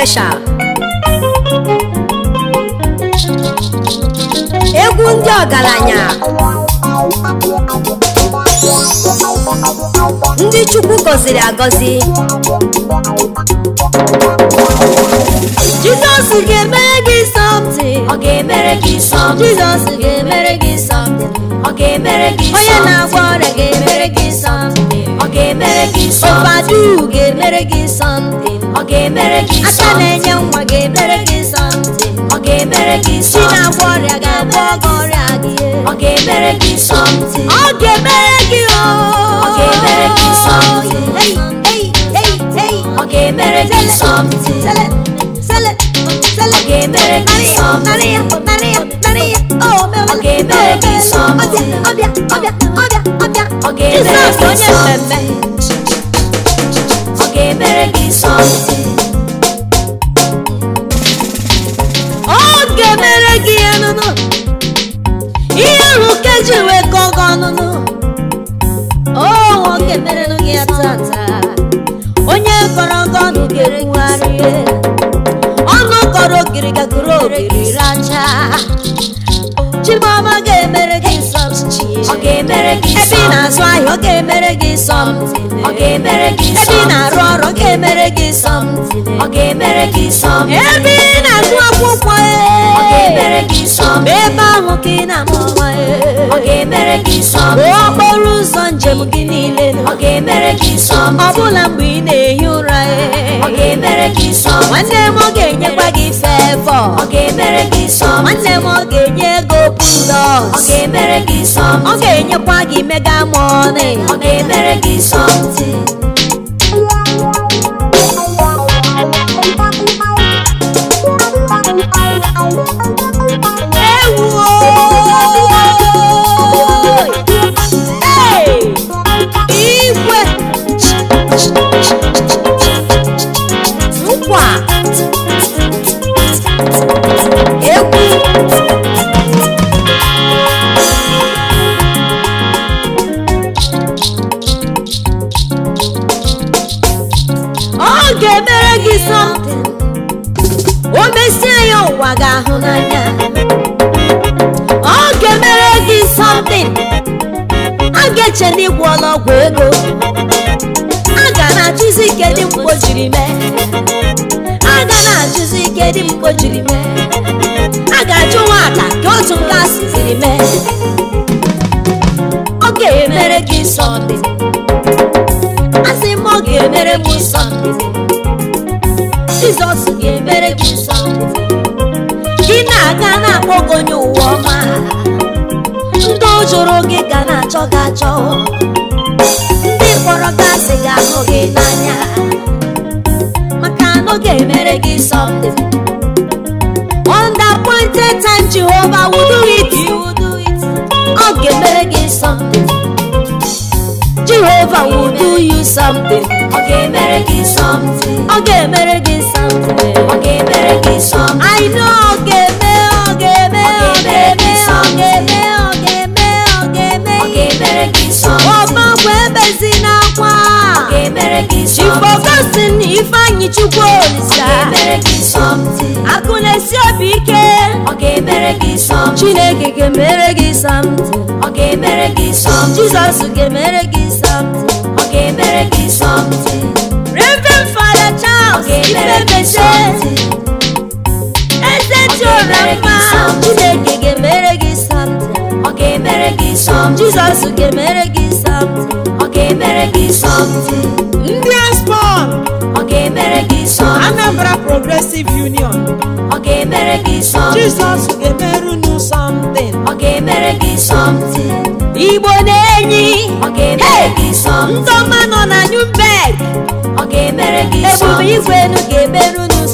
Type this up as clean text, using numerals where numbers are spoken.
special. Egwu ndị ọgaranya, ndị Chukwu gọziri agọzi. Jesus ga-emere gị something. Ọ ga-emere gị something. Jesus ga-emere gị something. Ọ ga-emere gị something. Onye na-agwọ ọrịa ga-emere gị something. Ọ ga-emere gị something. Ofadu ga-emere gị something. Ọ ga-emere gị something. Aka na-enye nwa ga-emere gị something. Ọ ga-emere gị Chi something. na-agwọ ọrịa ga-agwọ gị ọrịa gị. Ọ ga-emere gị something. Ọ ga-emere gị o. Ọ ga-emere gị something. Hey, hey, hey, hey. Ọ ga-emere gị something. Sele, sele, sele. Ọ ga-emere gị something. Nariya, nariya, nariya. Oh, me Ọ ga-emere gị something. Ọbịa, ọbịa, ọbịa, ọbịa. Ọ ga-emere Jesus gị onye something. mmemme. Ọ ga-emere gị something. Ọ ga-emere gị ọnụnụ. Ihe ahụ ka eji wee kọọ gị ọnụnụ. Ọ ga-emere gị ya tata. Onye kọrọ gị ọnụ ga-ekwugharị. Ọnụ kọrọ ogiri gakọrọ ogiri racha. Chimama ga-emere gị something. Ọ ga-emere gị Ebe ị something. na-azụ ahịa ọ ga-emere gị something. Ọ ga-emere gị Ebe ị something. na-arụ ọrụ ọ ga-emere gị something. Ọ ga-emere gị something. Ebe ị na-agụ akwụkwọ Ọ ga-emere gị something. ebe ahụ ka ị na-amụ nwa Ọ ga-emere gị something. okporo ụzọ njem gị niile Ọ ga-emere gị something. ọbụla mgbe ị na-ehi ụra Ọ ga-emere gị something. nwanne m ọ ga-enyekwa gị fevọ Ọ ga-emere gị something. nwanne m ọ ga-enye ego Ọ pulos ga-emere gị ọ something. ga-enyekwa gị mega mọni Ọ ga-emere gị something. ewuo igwe nkwa egwu ọ ga-emere gị something o mesie ya ụwa ga-ahụ n'anya ọ ga-emere gị something a ga-eche na ịgwọla ọgwụ ego a ga na-ajụzi ike dị mkpo jiri mee a ga na-ajụzi ike dị mkpo jiri mee a ga-ajụ nwata ka otu nke a siziri mee ọ ga-emere gị something asị m ọ ga-emere m something Jizọs ga-emere gị something gị na-aga na-akpọ gị onye ụwa ọma ndị jụrụ gị ga na-achọ gị achọ ndị kpọrọ gị asị ga-ahụ gị n'anya maka na ọ ga-emere gị something on the appointed time Jehovah will do it. Ọ ga-emere gị something Jehovah will do you something. Ọ ga-emere gị something. Ọ ga-emere gị something. Ọ ga-emere gị something. I know ọ ga-eme, ọ ga-eme, ọ ga-eme, ọ ga-eme, ọ ga-eme, ọ ga-eme. Ọ ga-emere gị something. Ọgbakwa ebezi n'akwa. Ọ ga-emere gị something. Chief Augustine Ifeanyi Chukwu Ọ Olisa. ga-emere gị something. Akụ na-esi obi ike. Ọ ga-emere gị something. Chineke ga-emere gị something. Ọ ga-emere gị something. Jizọs ga-emere gị something. Ọ ga-emere gị something. Reverend Father Charles Ifemeche. Eze Chiora mma. Chineke ga-emere gị something. Ọ ga-emere gị something. Jizọs ga-emere gị something. Ọ ga-emere gị something. Ndị Aspon Ọ ga-emere gị something. Anambra Progressive Union Ọ ga-emere gị something. Jizọs ga-emere unu something. Ọ ga-emere gị something. Igbo na-enyi. Ọ ga-emere gị something. Ndọma nọ na Newberg. Ọ ga-emere gị Ebube something. igwe enu ga-emere unu